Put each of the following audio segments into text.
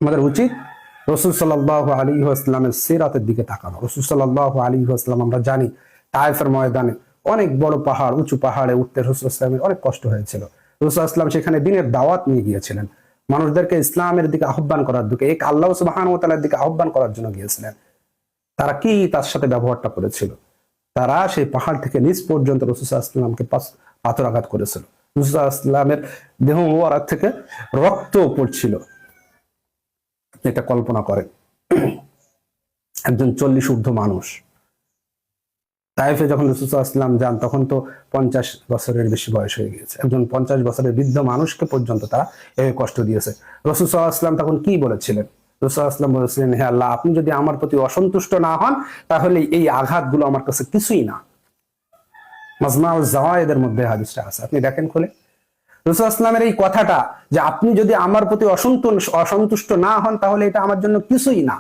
আমাদের উচিত রাসূল সাল্লাল্লাহু আলাইহি ওয়াসাল্লামের সিরাতের দিকে তাকানো। রাসূল সাল্লাল্লাহু আলাইহি ওয়াসাল্লাম, আমরা জানি তায়েফের ময়দানে অনেক বড় পাহাড়, উঁচু পাহাড়ে উঠতে রাসূল সাল্লাল্লাহু আলাইহি ওয়াসাল্লামের অনেক কষ্ট হয়েছিল। রাসূল সাল্লাল্লাহু আলাইহি ওয়াসাল্লাম সেখানে দ্বীনের দাওয়াত নিয়ে গিয়েছিলেন, মানুষদেরকে ইসলামের দিকে আহ্বান করার দিকে, এক আল্লাহ সুবহানাহু ওয়া তাআলার দিকে আহ্বান করার জন্য গিয়েছিলেন। তারা কি তার সাথে ব্যবহারটা করেছিল? তারা সেই পাহাড় থেকে নিচ পর্যন্ত রাসূল সাল্লাল্লাহু আলাইহি ওয়াসাল্লামকে পাথরাঘাত করেছিল। রাসূল সাল্লাল্লাহু আলাইহি ওয়াসাল্লামের দেহ মোবারক থেকে রক্ত পড়ছিল। এটা কল্পনা করেন, একজন 40 ঊর্ধ্ব মানুষ তাইফে যখন রাসূল সাল্লাল্লাহু আলাইহি ওয়াসাল্লাম যান, তখন তো 50 বছরের বেশি বয়স হয়ে গিয়েছে। একজন 50 বছরের বৃদ্ধ মানুষকে পর্যন্ত তারা এই কষ্ট দিয়েছে। রাসূল সাল্লাল্লাহু আলাইহি ওয়াসাল্লাম তখন কি বলেছিলেন? রাসূল সাল্লাল্লাহু আলাইহি ওয়াসাল্লাম বলেছিলেন, হে আল্লাহ, আপনি যদি আমার প্রতি অসন্তুষ্ট না হন, তাহলে এই আঘাতগুলো আমার কাছে কিছুই না। মাজমাউজ জাওয়ায়েদের মধ্যে হাদিসটা আছে, আপনি দেখেন খুলে। রাসূল সাল্লাল্লাহু আলাইহি ওয়াসাল্লামের এই কথাটা যে আপনি যদি আমার প্রতি অসন্তুষ্ট না হন, তাহলে এটা আমার জন্য কিছুই না।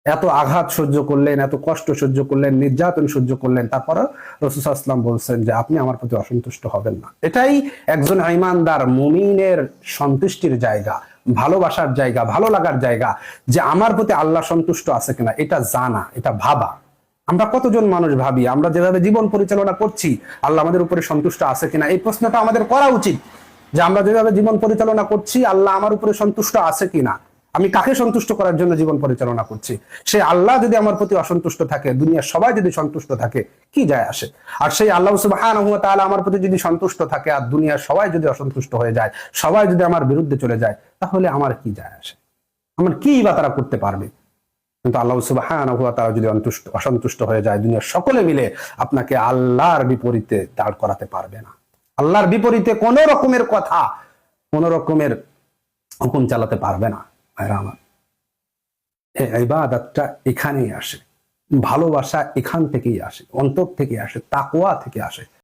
এত আঘাত সহ্য করলেন, এত কষ্ট সহ্য করলেন, নির্যাতন সহ্য করলেন, তারপর রাসূল সাল্লাল্লাহু আলাইহি ওয়াসাল্লাম বলছেন যে আপনি আমার প্রতি অসন্তুষ্ট হবেন না। এটাই একজন ঈমানদার মুমিনের সন্তুষ্টির জায়গা, ভালোবাসার জায়গা, ভালো লাগার জায়গা, যে আমার প্রতি আল্লাহ সন্তুষ্ট আছে কিনা এটা জানা, এটা ভাবা। আমরা কতজন মানুষ ভাবি আমরা যেভাবে জীবন পরিচালনা করছি আল্লাহ আমাদের উপরে সন্তুষ্ট আছে কিনা, এই প্রশ্নটা আমাদের করা উচিত, যে আমরা যেভাবে জীবন পরিচালনা করছি আল্লাহ আমার উপরে সন্তুষ্ট আছে কিনা, আমি কাকে সন্তুষ্ট করার জন্য জীবন পরিচালনা করছি। সে আল্লাহ যদি আমার প্রতি অসন্তুষ্ট থাকে, দুনিয়ার সবাই যদি সন্তুষ্ট থাকে, কি যায় আসে? আর সেই আল্লাহ সুবহানাহু ওয়া তাআলা আমার প্রতি যদি সন্তুষ্ট থাকে, আর দুনিয়ার সবাই যদি অসন্তুষ্ট হয়ে যায়, সবাই যদি আমার বিরুদ্ধে চলে যায়, তাহলে আমার কি যায় আসে? আমার কি বা তারা করতে পারবে? কিন্তু আল্লাহ সুবহানাহু ওয়া তাআলা যদি অসন্তুষ্ট হয়ে যায়, দুনিয়ার সকলে মিলে আপনাকে আল্লাহর বিপরীতে দাঁড় করাতে পারবে না। আল্লাহর বিপরীতে কোন রকমের কথা, কোন রকমের হুকুম চালাতে পারবে না। ভাইরা আমার, এই ইবাদতটা এখানেই আসে, ভালোবাসা এখান থেকেই আসে, অন্তর থেকে আসে, তাকওয়া থেকে আসে।